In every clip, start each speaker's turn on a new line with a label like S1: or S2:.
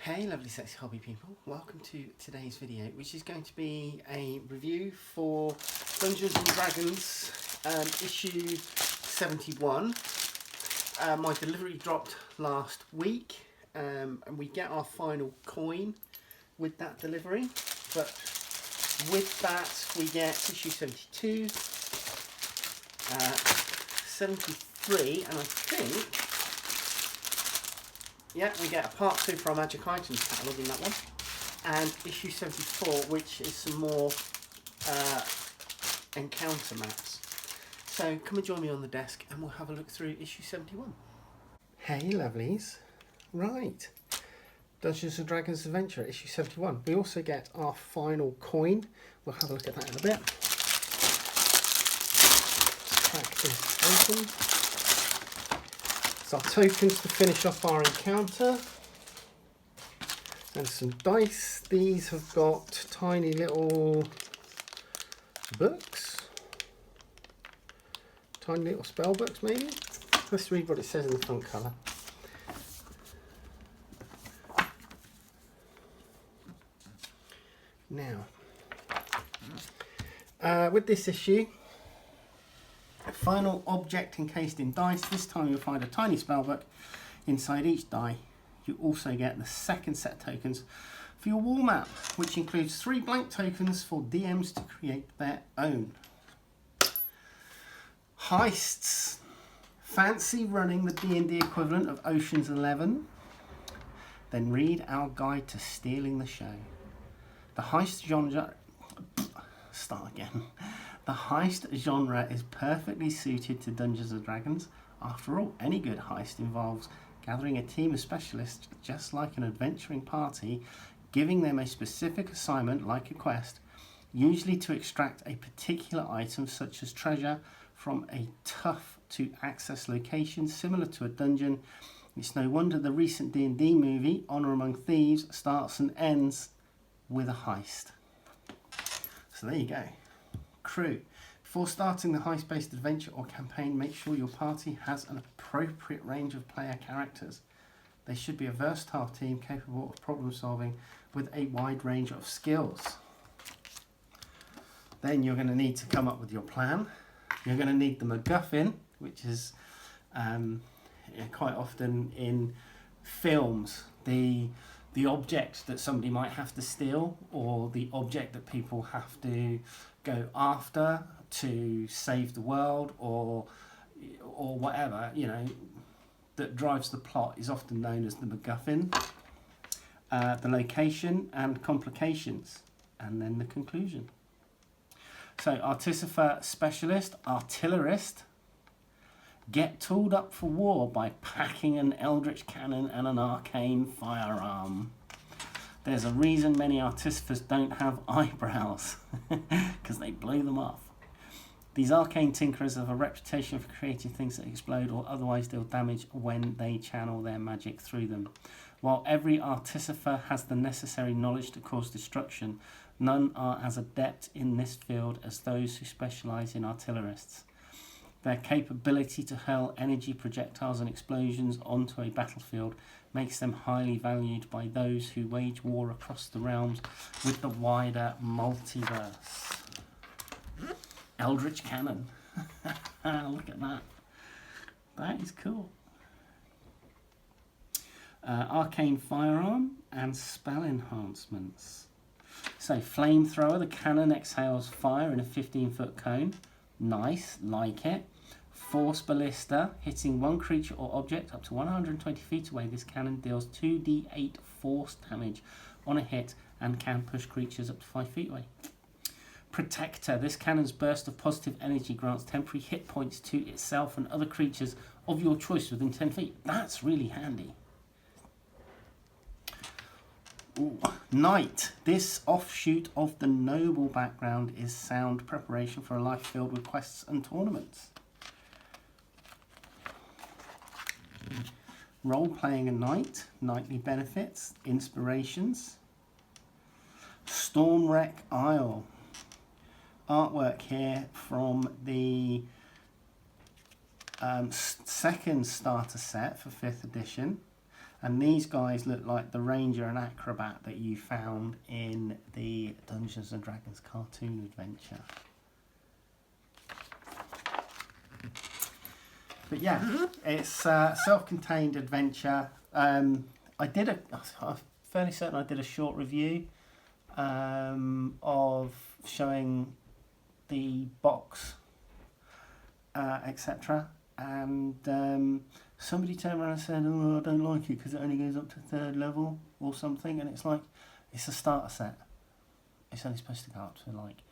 S1: Hey lovely sexy hobby people, welcome to today's video, which is going to be a review for Dungeons & Dragons issue 71. My delivery dropped last week and we get our final coin with that delivery, but with that we get issue 72, 73 and I think yeah, we get a part 2 for our Magic Items catalogue in that one, and issue 74, which is some more encounter maps. So come and join me on the desk and we'll have a look through issue 71. Hey lovelies, right, Dungeons & Dragons Adventure issue 71. We also get our final coin. We'll have a look at that in a bit. Crack this open. So our tokens to finish off our encounter, and some dice. These have got tiny little books, tiny little spell books maybe. Let's read what it says in the front cover. Now, with this issue, final object encased in dice. This time you'll find a tiny spellbook. Inside each die you also get the second set of tokens for your war map, which includes 3 blank tokens for DMs to create their own. Heists. Fancy running the D&D equivalent of Ocean's 11? Then read our guide to stealing the show. The heist genre... Start again. The heist genre is perfectly suited to Dungeons & Dragons. After all, any good heist involves gathering a team of specialists just like an adventuring party, giving them a specific assignment like a quest, usually to extract a particular item such as treasure from a tough to access location similar to a dungeon. It's no wonder the recent D&D movie, Honor Among Thieves, starts and ends with a heist. So there you go. Crew. Before starting the heist-based adventure or campaign, make sure your party has an appropriate range of player characters. They should be a versatile team capable of problem solving with a wide range of skills. Then you're going to need to come up with your plan. You're going to need the MacGuffin, which is quite often in films, the object that somebody might have to steal, or the object that people have to go after to save the world, or whatever, you know, that drives the plot, is often known as the MacGuffin. The location and complications, and then the conclusion. So Artificer Specialist, Artillerist. Get tooled up for war by packing an Eldritch Cannon and an arcane firearm. There's a reason many artificers don't have eyebrows, because they blow them off. These arcane tinkerers have a reputation for creating things that explode or otherwise deal damage when they channel their magic through them. While every artificer has the necessary knowledge to cause destruction, none are as adept in this field as those who specialise in artillerists. Their capability to hurl energy projectiles and explosions onto a battlefield makes them highly valued by those who wage war across the realms with the wider multiverse. Eldritch Cannon. Look at that. That is cool. Arcane Firearm and spell enhancements. So Flamethrower, the cannon exhales fire in a 15-foot cone. Nice, like it. Force Ballista, hitting one creature or object up to 120 feet away. This cannon deals 2d8 force damage on a hit and can push creatures up to 5 feet away. Protector, this cannon's burst of positive energy grants temporary hit points to itself and other creatures of your choice within 10 feet. That's really handy. Ooh. Knight, this offshoot of the noble background is sound preparation for a life filled with quests and tournaments. Role-playing a knight, knightly benefits, inspirations. Stormwreck Isle. Artwork here from the second starter set for 5th edition. And these guys look like the ranger and acrobat that you found in the Dungeons and Dragons cartoon adventure. But yeah, it's a self-contained adventure. I'm fairly certain I did a short review of showing the box, etc. And somebody turned around and said, "Oh, I don't like it because it only goes up to 3rd level or something." And it's like, it's a starter set. It's only supposed to go up to like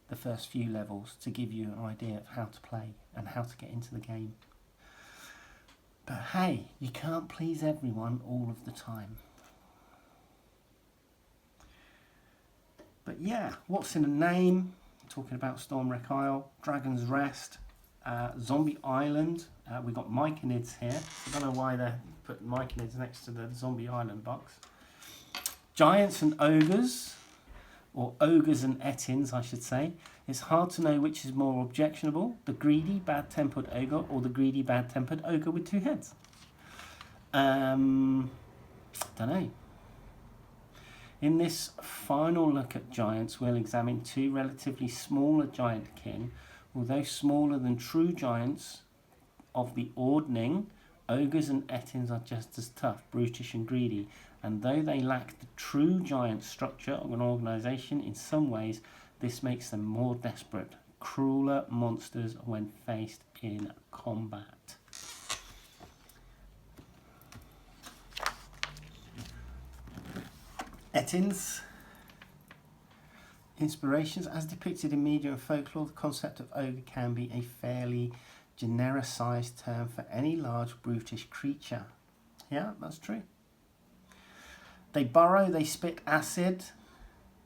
S1: the first few levels to give you an idea of how to play and how to get into the game. But hey, you can't please everyone all of the time. But yeah, what's in a name? Talking about Stormwreck Isle, Dragon's Rest, Zombie Island. We've got Myconids here. I don't know why they're putting Myconids next to the Zombie Island box. Giants and Ogres, or Ogres and Ettins, I should say. It's hard to know which is more objectionable, the greedy, bad-tempered ogre or the greedy, bad-tempered ogre with 2 heads. Don't know. In this final look at giants, we'll examine 2 relatively smaller giant kin. Although smaller than true giants of the ordning, ogres and ettins are just as tough, brutish and greedy. And though they lack the true giant structure of an organisation, in some ways this makes them more desperate, crueler monsters when faced in combat. Ettins. Inspirations. As depicted in media and folklore, the concept of ogre can be a fairly genericized term for any large brutish creature. Yeah, that's true. They burrow, they spit acid,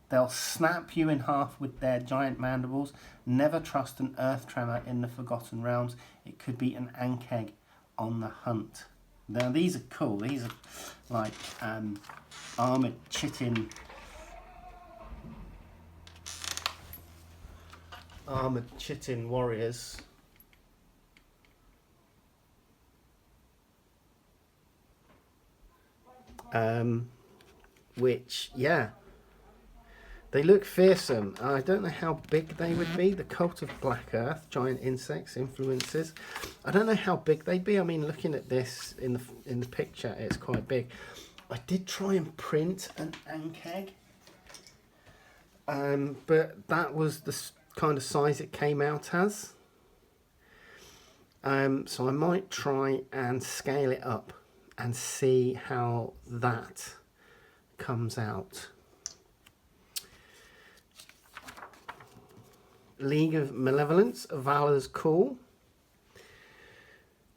S1: they'll snap you in half with their giant mandibles. Never trust an earth tremor in the Forgotten Realms. It could be an ankeg on the hunt. Now these are cool. These are like armoured chitin. Armoured chitin warriors. Which, yeah, they look fearsome. I don't know how big they would be. The Cult of Black Earth, giant insects, influences. I don't know how big they'd be. I mean, looking at this in the picture, it's quite big. I did try and print an ankeg, but that was the kind of size it came out as. So I might try and scale it up and see how that comes out. League of Malevolence, Valor's Call.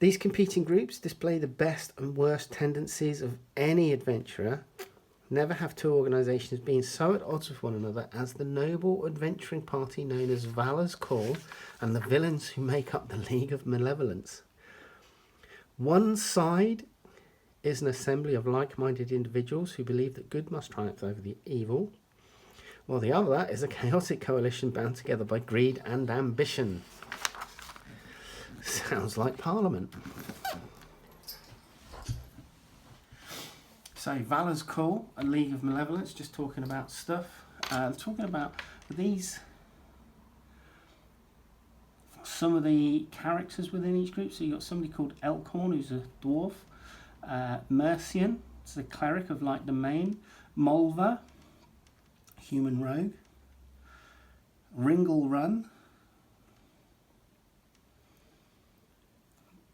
S1: These competing groups display the best and worst tendencies of any adventurer. Never have 2 organisations been so at odds with one another as the noble adventuring party known as Valor's Call and the villains who make up the League of Malevolence. One side is an assembly of like-minded individuals who believe that good must triumph over the evil, while the other is a chaotic coalition bound together by greed and ambition. Sounds like Parliament. So, Valor's Call, a League of Malevolence, just talking about stuff. Talking about these, some of the characters within each group. So you've got somebody called Elkhorn, who's a dwarf. Mercian, it's the cleric of Light Domain. Mulva, human rogue. Ringle Run.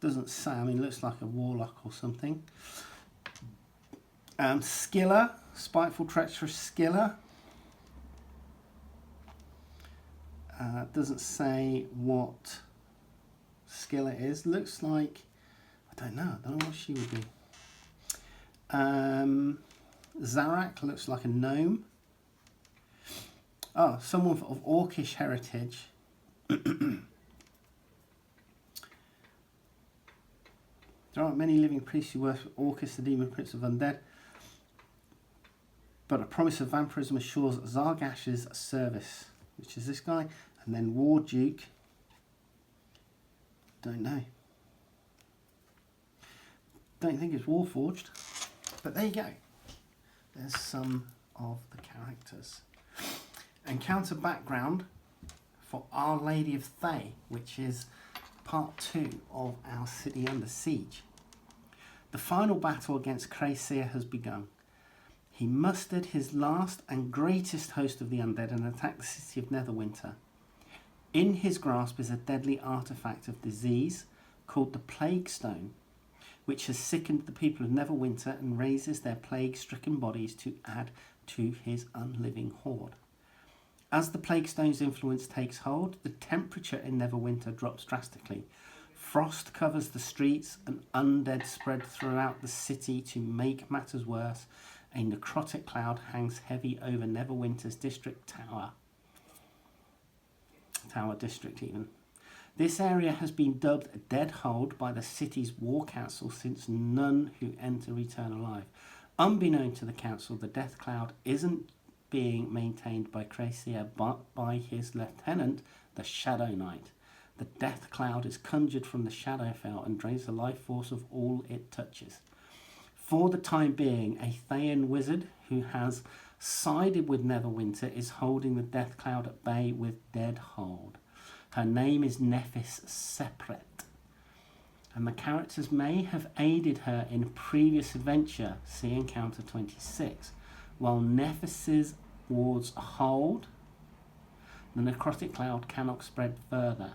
S1: Doesn't say, I mean, looks like a warlock or something. Skiller, spiteful, treacherous Skiller. Doesn't say what Skiller is. Looks like, I don't know what she would be. Zarak looks like a gnome. Oh, someone of Orcish heritage. There aren't many living priests who worship Orcus, the demon prince of undead, but a promise of vampirism assures Zargash's service, which is this guy, and then War Duke. Don't know. Don't think it's Warforged. But there you go. There's some of the characters. Encounter background for Our Lady of Thay, which is part 2 of our City Under Siege. The final battle against Kraesir has begun. He mustered his last and greatest host of the undead and attacked the city of Neverwinter. In his grasp is a deadly artifact of disease called the Plague Stone, which has sickened the people of Neverwinter and raises their plague-stricken bodies to add to his unliving horde. As the Plague Stone's influence takes hold, the temperature in Neverwinter drops drastically. Frost covers the streets and undead spread throughout the city. To make matters worse, a necrotic cloud hangs heavy over Neverwinter's district tower. Tower district even. This area has been dubbed a dead hold by the city's war council, since none who enter return alive. Unbeknown to the council, the death cloud isn't being maintained by Kraesir, but by his lieutenant, the Shadow Knight. The death cloud is conjured from the Shadowfell and drains the life force of all it touches. For the time being, a Thayan wizard who has sided with Neverwinter is holding the death cloud at bay with dead hold. Her name is Nephis Sepret, and the characters may have aided her in a previous adventure, see Encounter 26. While Nephis's wards hold, the necrotic cloud cannot spread further.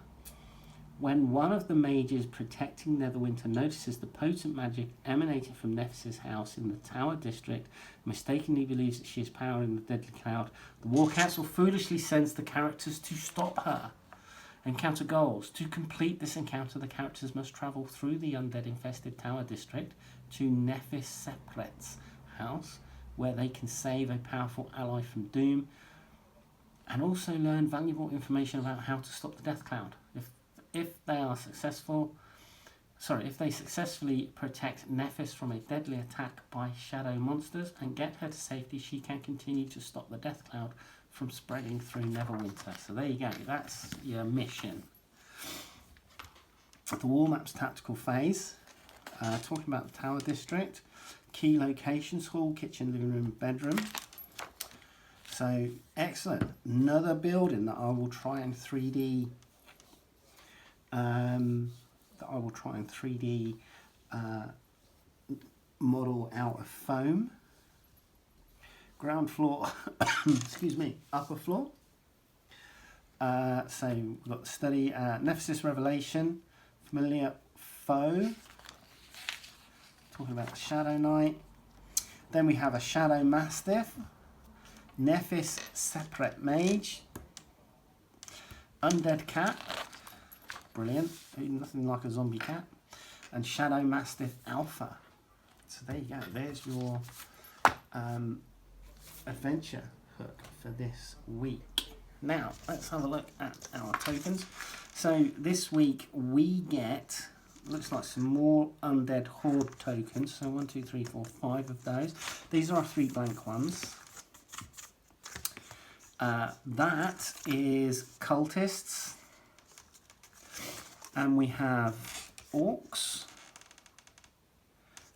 S1: When one of the mages protecting Neverwinter notices the potent magic emanating from Nephis's house in the Tower District, mistakenly believes that she is powering the deadly cloud, the War Council foolishly sends the characters to stop her. Encounter goals. To complete this encounter, the characters must travel through the undead-infested Tower District to Nephis Sepret's house, where they can save a powerful ally from doom, and also learn valuable information about how to stop the death cloud. If they successfully protect Nephis from a deadly attack by shadow monsters and get her to safety, she can continue to stop the death cloud from spreading through Neverwinter. So there you go, that's your mission. The War Map's tactical phase, talking about the Tower District, key locations, hall, kitchen, living room, bedroom. So excellent, another building that I will try and 3D model out of foam. Ground floor, excuse me, upper floor. So we've got the study, Nephis Revelation, familiar foe, talking about the Shadow Knight. Then we have a Shadow Mastiff, Nephis Sepret Mage, Undead Cat, brilliant, nothing like a zombie cat, and Shadow Mastiff Alpha. So there you go, there's your adventure hook for this week. Now let's have a look at our tokens. So this week we get, looks like some more Undead Horde tokens. So 1, 2, 3, 4, 5 of those. These are our 3 blank ones. That is cultists, and we have orcs,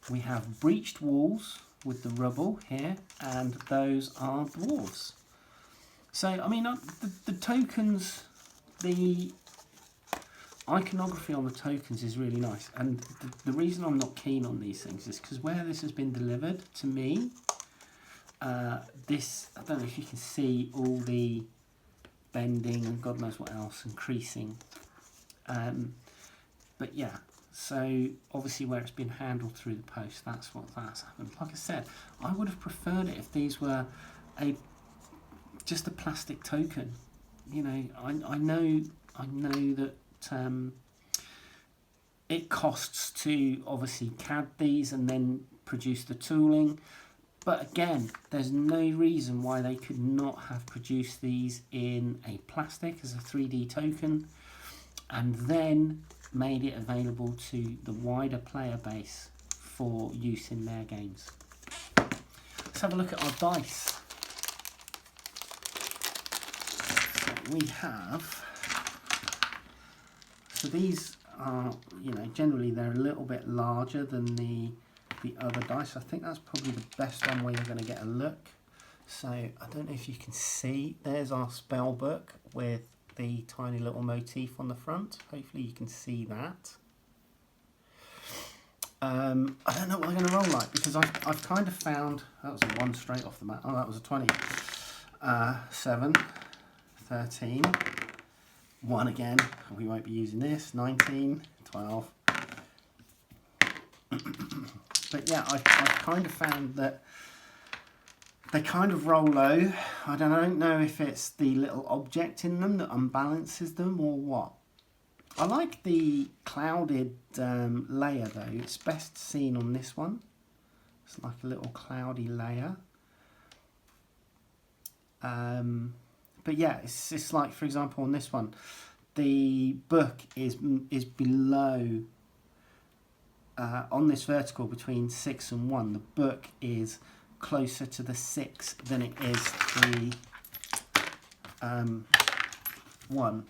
S1: we have breached walls with the rubble here, and those are dwarves. So I mean the tokens, the iconography on the tokens is really nice, and the reason I'm not keen on these things is because where this has been delivered to me, this, I don't know if you can see all the bending and God knows what else and creasing, but yeah, so obviously where it's been handled through the post, that's happened. Like I said, I would have preferred it if these were just a plastic token. You know, I know that it costs to obviously CAD these and then produce the tooling. But again, there's no reason why they could not have produced these in a plastic as a 3D token and then made it available to the wider player base for use in their games. Let's have a look at our dice. So we have, so these are, you know, generally they're a little bit larger than the the other dice. I think that's probably the best one where you're going to get a look. So I don't know if you can see, there's our spell book with the tiny little motif on the front. Hopefully you can see that. I don't know what I'm going to roll like, because I've kind of found, that was a 1 straight off the bat, oh that was a 20, 7, 13, 1 again, we won't be using this, 19, 12, but yeah, I've kind of found that they kind of roll low. I don't know if it's the little object in them that unbalances them or what. I like the clouded layer though. It's best seen on this one. It's like a little cloudy layer. But yeah, it's like, for example, on this one, the book is below, on this vertical between 6 and 1, the book is closer to the 6 than it is the 1.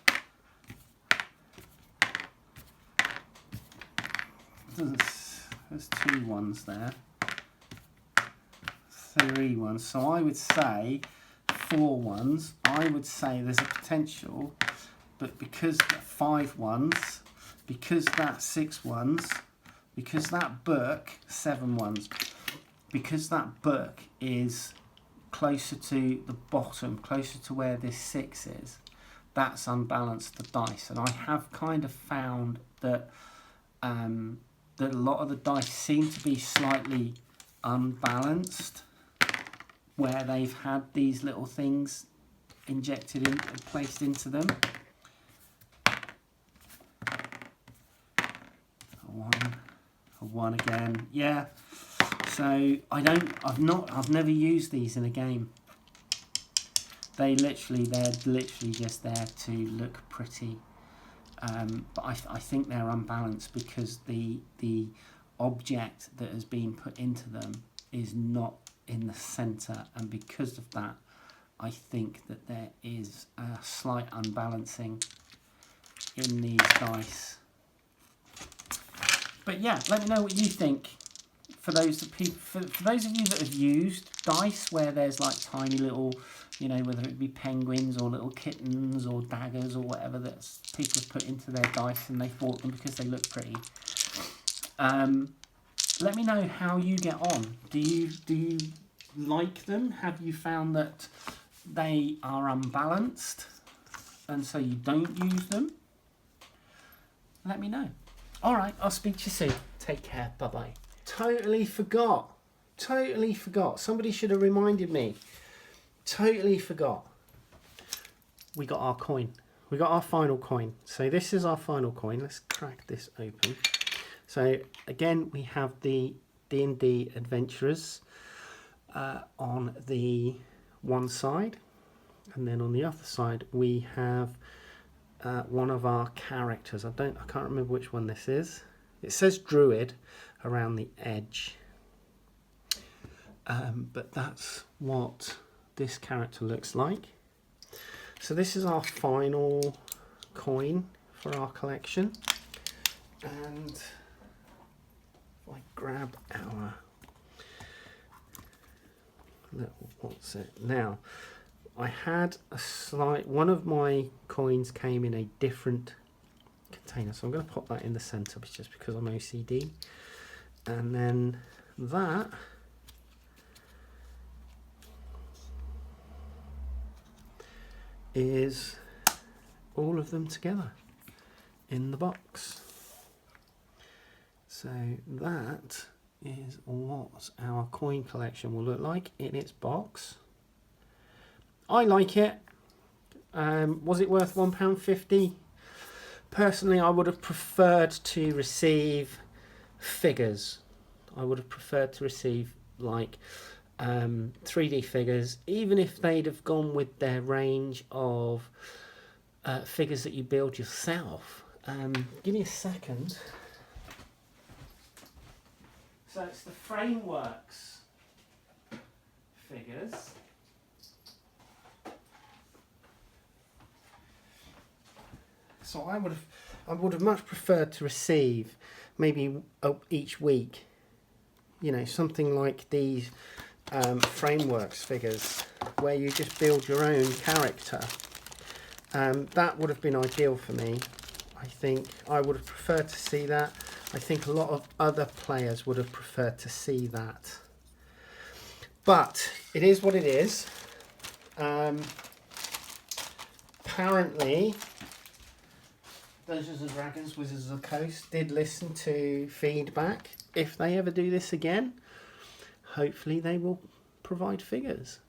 S1: There's 2 1s there, 3 1s, so I would say 4 1s. I would say there's a potential, but because 5 1s, because that 6 1s, because that book 7 1s, because that book is closer to the bottom, closer to where this 6 is, that's unbalanced the dice. And I have kind of found that that a lot of the dice seem to be slightly unbalanced, where they've had these little things injected in, placed into them. A 1 again, yeah. So I've never used these in a game. They're literally just there to look pretty. But I think they're unbalanced because the object that has been put into them is not in the centre, and because of that, I think that there is a slight unbalancing in these dice. But yeah, let me know what you think. For those of you that have used dice where there's like tiny little, you know, whether it be penguins or little kittens or daggers or whatever that people have put into their dice and they bought them because they look pretty. Let me know how you get on. Do you like them? Have you found that they are unbalanced and so you don't use them? Let me know. All right, I'll speak to you soon. Take care. Bye-bye. Totally forgot. Somebody should have reminded me. Totally forgot. We got our coin. We got our final coin. So this is our final coin. Let's crack this open. So again, we have the D&D Adventurers on the one side, and then on the other side we have one of our characters. I can't remember which one this is. It says Druid around the edge, but that's what this character looks like. So this is our final coin for our collection, and if I grab our little, what's it now, I had a slight, one of my coins came in a different container, so I'm going to pop that in the center just because I'm OCD, and then that is all of them together in the box. So that is what our coin collection will look like in its box. I like it. Was it worth £1.50? Personally, I would have preferred to receive figures. I would have preferred to receive like 3D figures, even if they'd have gone with their range of figures that you build yourself. Give me a second. So it's the Frameworks figures. So I would have much preferred to receive maybe each week you know, something like these frameworks figures where you just build your own character. That would have been ideal for me. I think I would have preferred to see that. I think a lot of other players would have preferred to see that. But it is what it is. Apparently, Dungeons and Dragons Wizards of the Coast did listen to feedback. If they ever do this again, hopefully they will provide figures.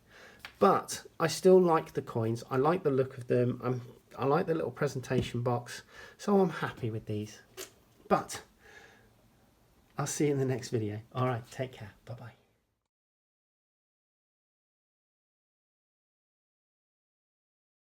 S1: But I still like the coins. I like the look of them. I like the little presentation box. So I'm happy with these. But I'll see you in the next video. All right, take care. Bye-bye.